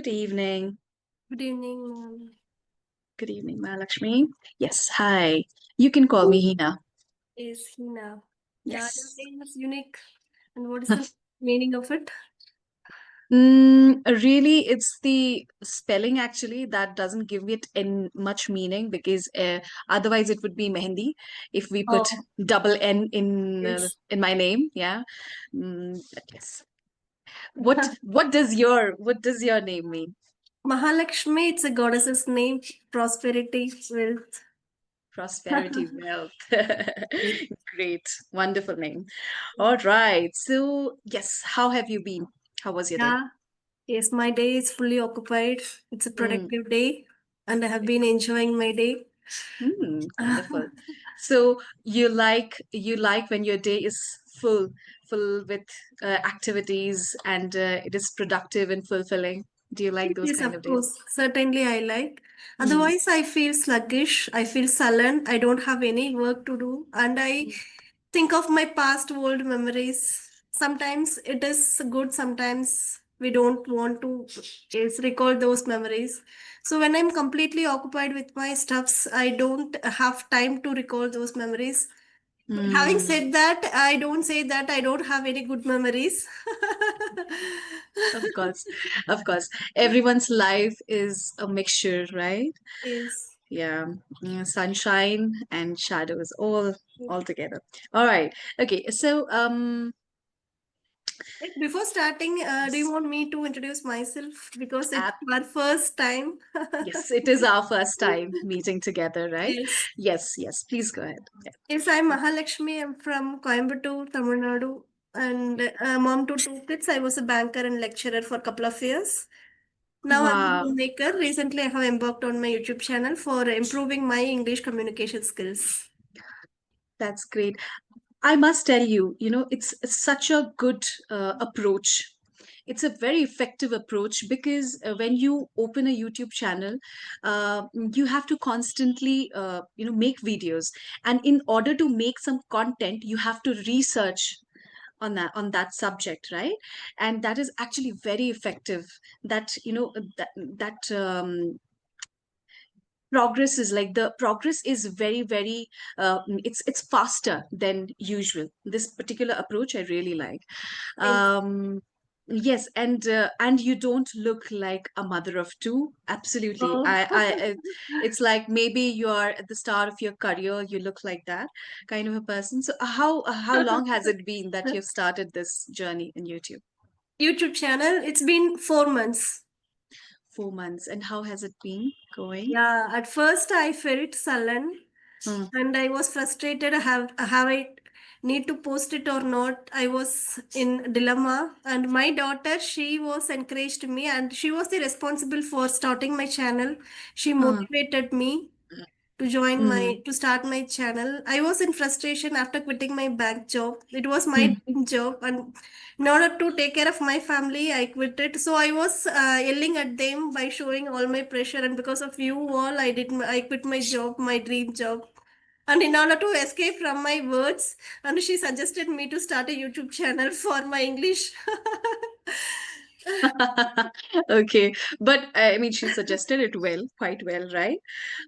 evening. Good evening, ma'am. Good evening, Mahalakmi. Yes, hi. You can call me Hina. Is Hina. Yeah, your Yes. name is unique. And what is the meaning of it? Really, it's the spelling actually that doesn't give it in much meaning because otherwise it would be Mehendi if we put Oh, double N yes. in my name. Yeah. But yes. What does your name mean? Mahalakshmi, it's a goddess's name. Prosperity, wealth. Prosperity, wealth. Great, wonderful name. All right. So, yes, how have you been? How was your day? Yeah. Yes, my day is fully occupied. It's a Mm. productive day, and I have been enjoying my day. Wonderful. So you like when your day is full with activities and it is productive and fulfilling. Do you like those Yes, kind of of days? course. Certainly, I like. Mm. Otherwise, I feel sluggish. I feel sullen. I don't have any work to do. And I think of my past old memories. Sometimes it is good, sometimes we don't want to recall those memories. So when I'm completely occupied with my stuffs, I don't have time to recall those memories. But having Mm. said that, I don't say that I don't have any good memories. Of course, of course. Everyone's life is a mixture, right? Yes. Yeah, sunshine and shadows all together. All right. Okay. So Before starting, do you yes, want me to introduce myself? Because it's ab- our first time. yes, it is our first time meeting together, right? Yes. Yes, yes. Please go ahead. Yeah. Yes, I'm Mahalakshmi. I'm from Coimbatore, Tamil Nadu, and mom to two kids. I was a banker and lecturer for a couple of years. Now I'm a Wow, homemaker. Recently, I have embarked on my YouTube channel for improving my English communication skills. that's great. I must tell you, it's such a good approach. It's a very effective approach because when you open a YouTube channel, you have to constantly, make videos. And in order to make some content, you have to research on that subject, right? And that is actually very effective. That progress is very very it's faster than usual. This particular approach I really like. Yes. Yes, and you don't look like a mother of two. Absolutely. Oh. It's like maybe you are at the start of your career, you look like that kind of a person. So how long has it been that you've started this journey in YouTube? YouTube channel. It's been 4 months. 4 months. And how has it been going? Yeah, at first I felt sullen Hmm. and I was frustrated. Have I need to post it or not? I was in dilemma, and my daughter, she was encouraged me, and she was the responsible for starting my channel. She Hmm. motivated me Hmm. to start my channel. I was in frustration after quitting my bank job. It was my Hmm. dream job, and in order to take care of my family, I quit it. So I was yelling at them by showing all my pressure, and because of you all, I quit my job, my dream job. And in order to escape from my words, and she suggested me to start a YouTube channel for my English. Okay, but I mean, she suggested it well, quite well, right?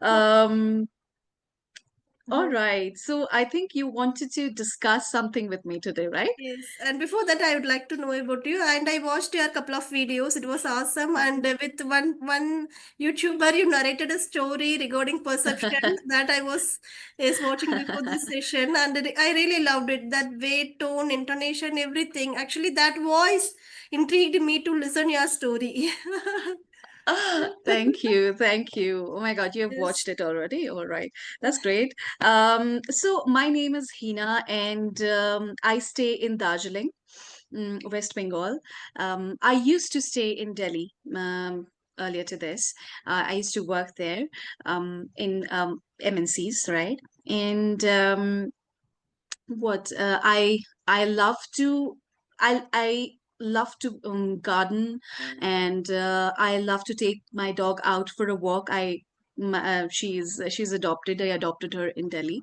Um, all right. So I think you wanted to discuss something with me today, right? Yes, and before that, I would like to know about you. And I watched your couple of videos. It was awesome. And with one YouTuber, you narrated a story regarding perception that I was watching before this session, and I really loved it. That way, tone, intonation, everything. Actually, that voice intrigued me to listen your story. Thank you, thank you. Oh my God, you have Yes. watched it already. All right, that's great. So my name is Hina, and I stay in Darjeeling, West Bengal. I used to stay in Delhi earlier to this. I used to work there in MNCs, right? And what I love to I love to garden, and I love to take my dog out for a walk. She's adopted. I adopted her in Delhi,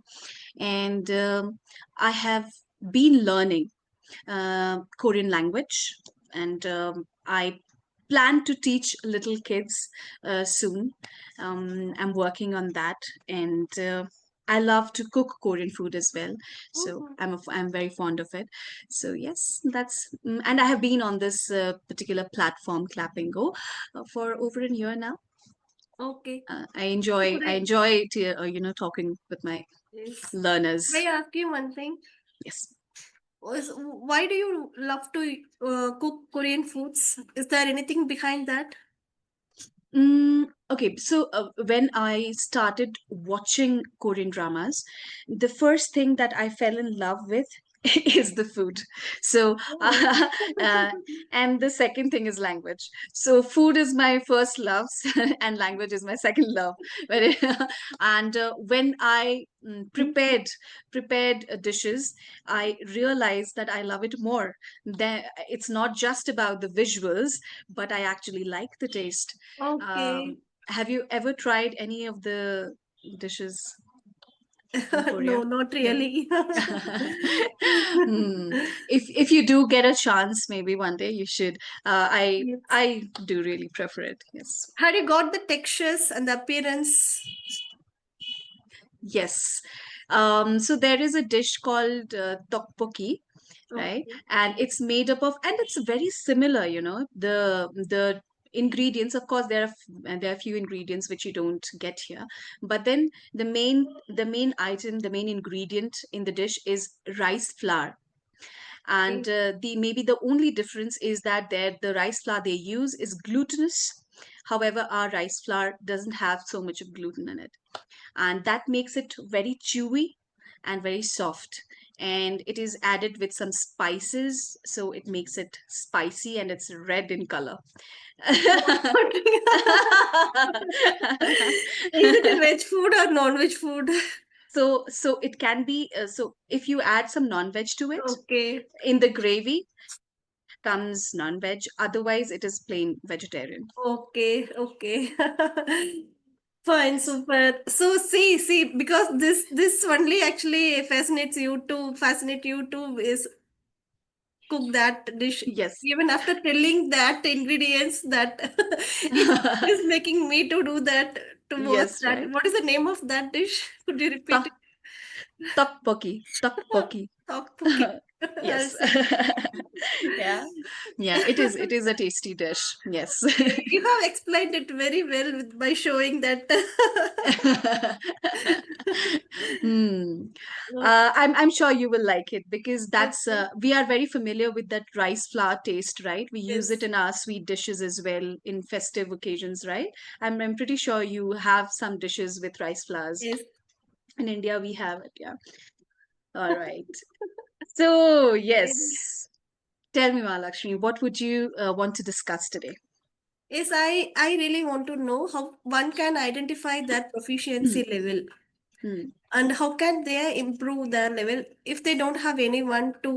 and I have been learning Korean language, and I plan to teach little kids soon. I'm working on that, and I love to cook Korean food as well. So Mhm. I'm very fond of it. So yes, and I have been on this particular platform, Clapingo, for over a year now. Okay. I Great. enjoy talking with my Yes. May learners. I ask you one thing? Yes. Why do you love to cook Korean foods? Is there anything behind that? Okay, so when I started watching Korean dramas, the first thing that I fell in love with is the food. So, Oh. and the second thing is language. So, food is my first love, and language is my second love. And when I prepared dishes, I realized that I love it more. Then it's not just about the visuals, but I actually like the taste. Okay. um, have you ever tried any of the dishes from No, Korea? not No. really. Hmm. If you do get a chance, maybe one day you should. Yes. I do really prefer it. Yes. Had you got the textures and the appearance? Yes. So there is a dish called tteokbokki, right? Okay. And it's made up of, and it's very similar, the ingredients. Of course, there are few ingredients which you don't get here, but then the main item, the main ingredient in the dish is rice flour. And Okay. the maybe the only difference is that the rice flour they use is glutinous. However, our rice flour doesn't have so much of gluten in it, and that makes it very chewy and very soft. And it is added with some spices, so it makes it spicy, and it's red in color. Is it a veg food or non-veg food? So it can be, so if you add some non-veg to it Okay. in the gravy, comes non-veg. Otherwise, it is plain vegetarian. Okay. Okay. Fine, super. So see, because this only actually fascinate you to is cook that dish. Yes. Even after telling that ingredients, that it is making me to do that, to watch Yes, that. right. What is the name of that dish? Could you repeat Tak it? Tteokbokki. Tteokbokki. Tteokbokki. I'll Yes. search. Yeah. Yeah, it is a tasty dish. Yes. Okay, you have explained it very well by showing that. Hmm. Okay. I'm sure you will like it, because that's Okay. we are very familiar with that rice flour taste, right? We use it Yes. in our sweet dishes as well in festive occasions, right? I'm pretty sure you have some dishes with rice flours. Yes. In India, we have it. Yeah. All right. So Okay. yes, tell me, Mahalakshmi, what would you want to discuss today? Yes, I really want to know how one can identify their Hmm. proficiency level Hmm. and how can they improve their level if they don't have anyone to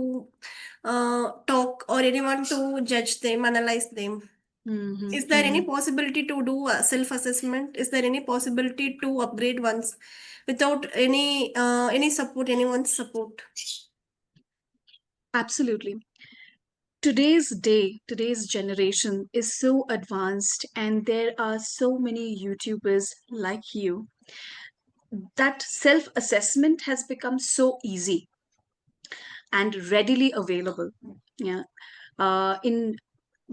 talk or anyone to judge them, analyze them. Hmm. Is there any Hmm. possibility to do a self-assessment? Is there any possibility to upgrade once without any support, anyone's support? Absolutely. Today's generation is so advanced, and there are so many YouTubers like you, that self assessment has become so easy and readily available. Yeah. In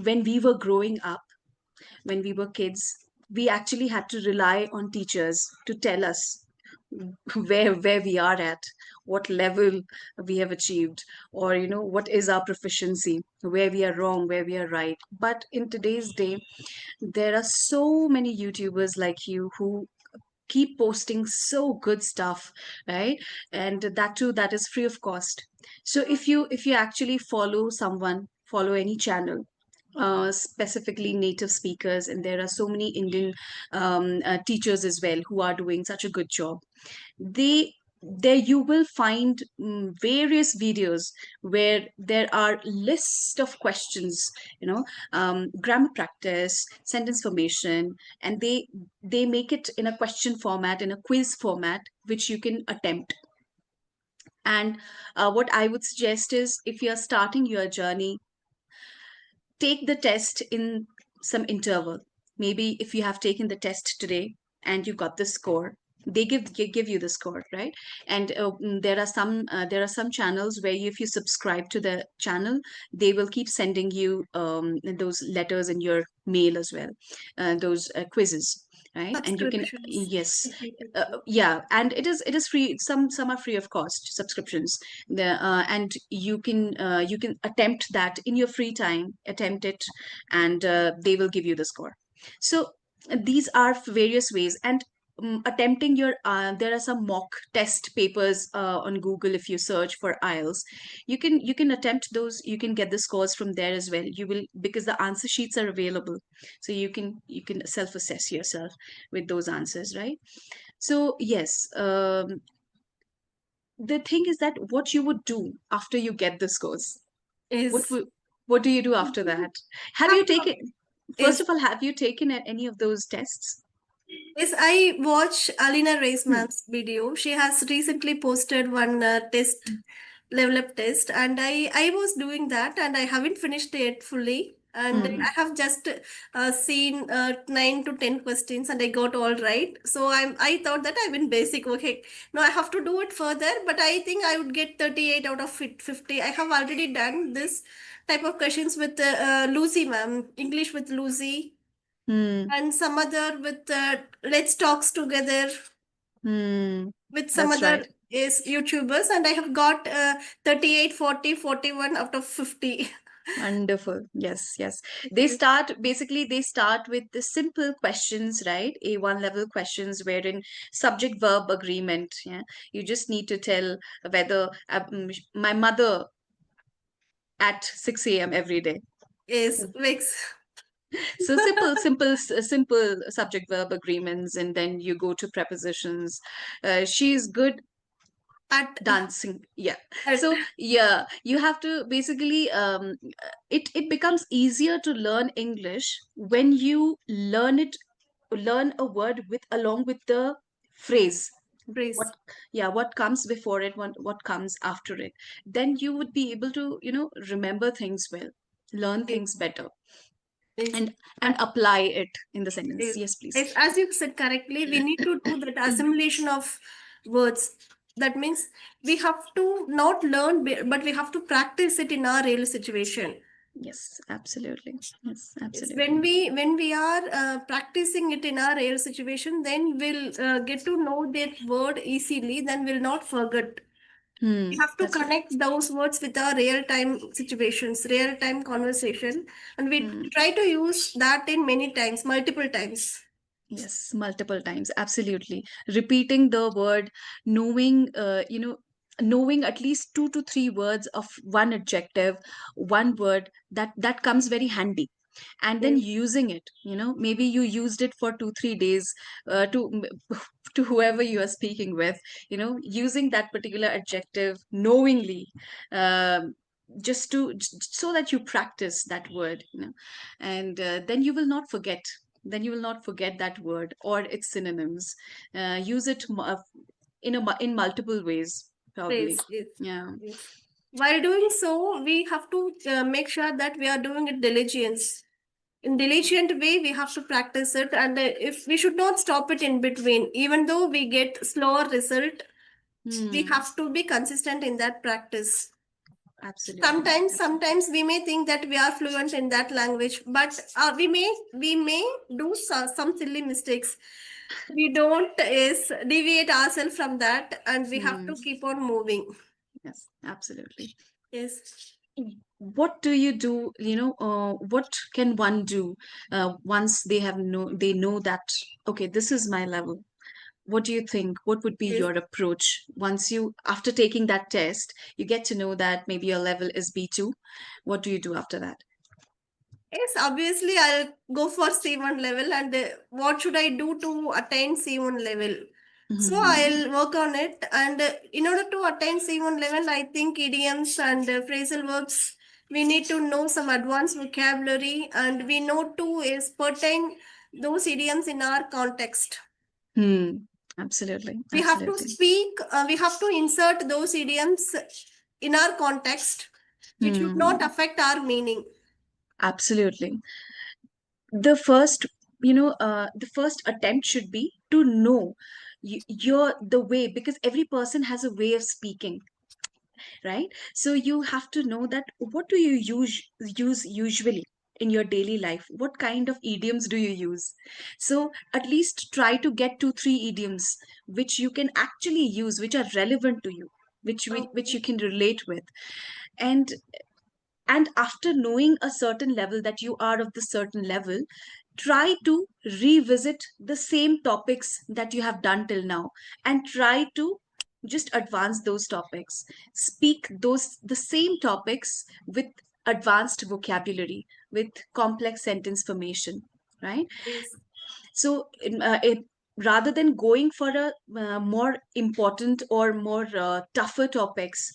When we were growing up, when we were kids, we actually had to rely on teachers to tell us where we are at, what level we have achieved, or what is our proficiency, where we are wrong, where we are right. But in today's day, there are so many YouTubers like you who keep posting so good stuff, right? And that too, that is free of cost. So if you actually follow any channel, specifically native speakers, and there are so many Indian teachers as well who are doing such a good job. they there you will find various videos where there are list of questions, grammar practice, sentence formation, and they make it in a question format, in a quiz format, which you can attempt. And what I would suggest is, if you're starting your journey, take the test in some interval. Maybe if you have taken the test today and you got the score, they give you the score, right? And there are some channels where if you subscribe to the channel, they will keep sending you those letters in your mail as well, those quizzes, right? And you can, Subscriptions. yes, Okay. yeah, and it is free. Some are free of cost subscriptions. And you can attempt that in your free time, attempt it, and they will give you the score. So these are various ways. And attempting your there are some mock test papers on Google. If you search for IELTS, you can attempt those. You can get the scores from there as well. You will, because the answer sheets are available, so you can self assess yourself with those answers, right? So yes, the thing is that what you would do after you get the scores, what Is would what do you do after that? Have have you to taken, first is of all, have you taken any of those tests? Yes, I watched Alina Hmm. Reisman's video. She has recently posted one test, level up test, and I was doing that, and I haven't finished it fully. And I Hmm. have just seen 9 to 10 questions, and I got all right. So I thought that I'm in basic. Okay, no, I have to do it further, but I think I would get 38 out of 50. I have already done this type of questions with Lucy, ma'am, English with Lucy, Hmm. and some other with Let's Talks Together Hmm. with some That's other right. is YouTubers, and I have got 38, 40, 41 out of 50. Wonderful. Yes, yes. They start with the simple questions, right? A1 level questions wherein subject verb agreement. Yeah. You just need to tell whether my mother at 6 a.m. every day. Is Vix So simple subject verb agreements, and then you go to prepositions. She's good at, dancing. Yeah. at So yeah, you have to basically it becomes easier to learn English when you learn a word with along with the phrase. phrase. What, yeah, what comes before it, what comes after it. Then you would be able to, remember things well, learn Is, things better, is, and apply it in the sentence. is, Yes, please. is, as you said correctly, we need to do that assimilation of words. That means we have to not learn, but we have to practice it in our real situation. Yes, absolutely. Yes, Yes, absolutely. when we are practicing it in our real situation, then we'll get to know that word easily. Then we'll not forget. We have to That's right. connect those words with our real time situations, real time conversation, and we Hmm. try to use that in many times, multiple times. Yes, multiple times. Absolutely. Repeating the word, knowing, knowing at least two to three words of one adjective, one word, that comes very handy. And then Yes, using it, maybe you used it for 2 3 days, to whoever you are speaking with, using that particular adjective knowingly, um, so that you practice that word, and then you will not forget. Then you will not forget that word or its synonyms. Use it in multiple ways, probably. yes, yes, Yeah. yes. While doing so, we have to make sure that we are doing it diligence. In diligent way, we have to practice it, and if we should not stop it in between, even though we get slower result, we Hmm. have to be consistent in that practice. Absolutely. Sometimes we may think that we are fluent in that language, but we may do some silly mistakes. We don't is deviate ourselves from that, and we have Hmm. to keep on moving. Yes, absolutely. Yes. What do you do? What can one do once they know that, okay, this is my level? What do you think? What would be Yes. your approach once you, after taking that test, you get to know that maybe your level is B2? What do you do after that? Yes, obviously I'll go for C1 level, and what should I do to attain C1 level? So Hmm. I'll work on it, and in order to attain C1 level, I think idioms and phrasal verbs, we need to know some advanced vocabulary, and we know to is pertain those idioms in our context. Hmm. Absolutely. We have to Absolutely. speak, we have to insert those idioms in our context. It should not Hmm. affect our meaning. Absolutely. the first, the first attempt should be to know the way, because every person has a way of speaking, right? So you have to know that what do you use usually in your daily life, what kind of idioms do you use. So at least try to get 2 3 idioms which you can actually use, which are relevant to you, which Okay. you can relate with. and and after knowing a certain level, that you are of the certain level, try to revisit the same topics that you have done till now, and try to just advance those topics, speak those the same topics with advanced vocabulary, with complex sentence formation, right? Yes. So rather than going for a more important or more tougher topics,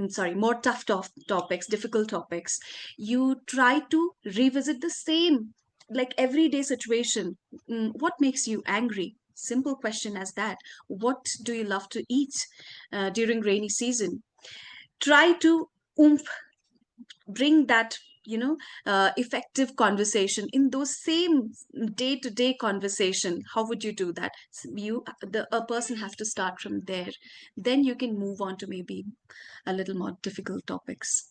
sorry, more topics, difficult topics, you try to revisit the same, like everyday situation. What makes you angry? Simple question as that. What do you love to eat during rainy season? Try to oomph, bring that, effective conversation in those same day to day conversation. How would you do that? A person has to start from there, then you can move on to maybe a little more difficult topics.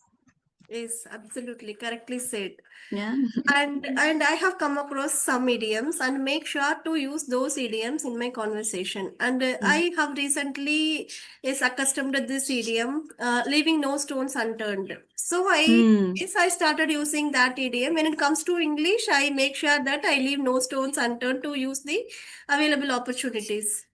Yes, absolutely. Correctly said. Yeah. And I have come across some idioms and make sure to use those idioms in my conversation. And I have recently is accustomed to this idiom, leaving no stones unturned. So Hmm. I started using that idiom. When it comes to English, I make sure that I leave no stones unturned to use the available opportunities.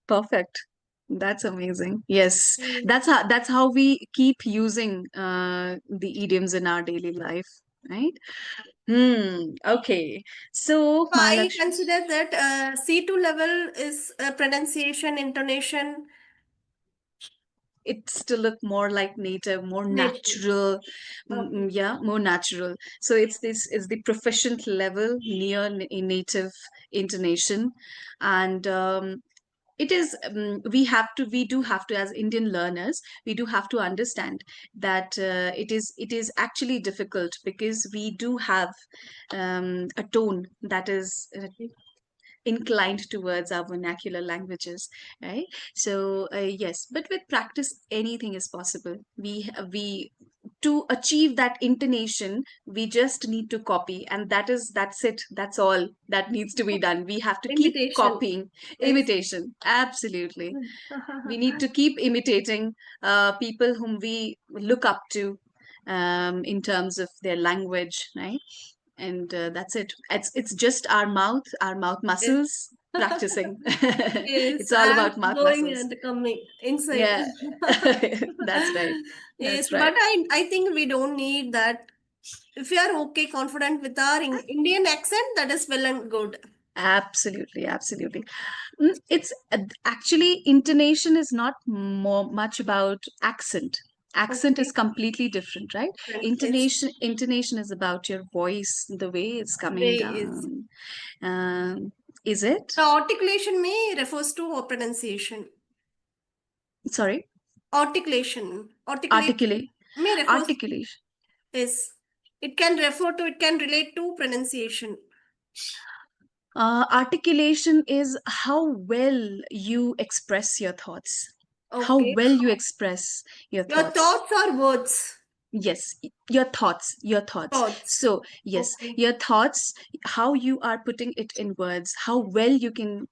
Perfect. That's amazing. Yes, Mm. that's how we keep using the idioms in our daily life, right? Okay. So I Mahalakshmi, consider that C2 level is pronunciation, intonation, it still look more like native, more native. natural. Okay. Yeah, more natural. So it's the proficient level near native intonation. And it is, we do have to, as Indian learners, we do have to understand that it is actually difficult, because we do have a tone that is inclined towards our vernacular languages, right? So yes, but with practice anything is possible. We to achieve that intonation, we just need to copy, and that's it, that's all that needs to be done. We have to keep Imitation. copying. Yes. Imitation, absolutely. We need to keep imitating people whom we look up to, in terms of their language, right? And that's it. It's just our mouth Yes. muscles practicing. Yes, It's all and about mouth going muscles. and coming inside. Yeah. That's right. Yes, That's but right. I think we don't need that. If we are okay, confident with our Indian accent, that is well and good. Absolutely, absolutely. It's actually, intonation is not more much about accent. Accent is Okay. completely different, right? Friend, yes. Intonation is about your voice, the way it's coming Way is. down. Is it? The articulation may refers to pronunciation. Sorry, Articulation. Articulation articulate, may refers to articulation. is. It can refer to, it can relate to pronunciation. Articulation is how well you express your thoughts. How Okay. well you express your Your thoughts. thoughts are words. Yes, your thoughts. Thoughts. So, yes, Okay. your thoughts, how you are putting it in words, how well you can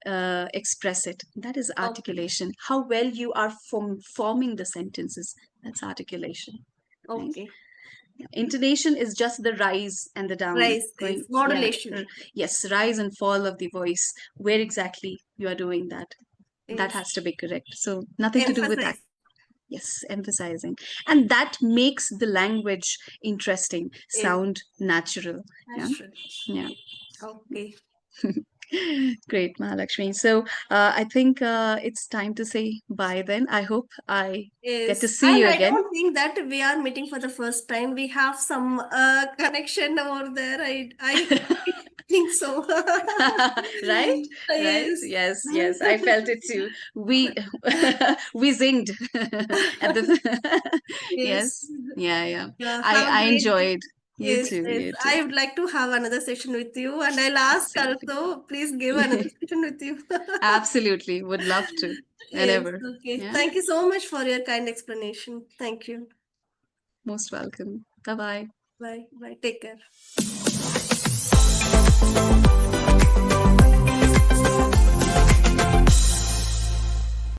express it. That is Okay. articulation. How well you are forming the sentences. That's articulation. Right? Okay. Intonation is just the rise and the down Rise going. is Yeah. modulation. Yes, rise and fall of the voice. Where exactly you are doing that. That Is has to be correct. So nothing to do with that. emphasize. Yes, emphasizing. And that makes the language interesting, Is sound natural. Yeah. natural. Yeah. Okay. Great, Mahalakshmi. So I think it's time to say bye then. I hope I get to Yes, see and you I again. don't think that we are meeting for the first time. We have some connection over there. I think so. Right, right, Yes. yes, yes, I felt it too. We zinged at the Yes. yes, yeah, yeah. Yeah, i have a i great day. enjoyed. You Yes, too. yes. You too. I would like to have another session with you, and I'll ask Absolutely. also, please give another session with you. Absolutely. Would love to. Yes, Whenever. okay. Yeah. Thank you so much for your kind explanation. Thank you. Most welcome. Bye bye. Bye. Bye. Take care.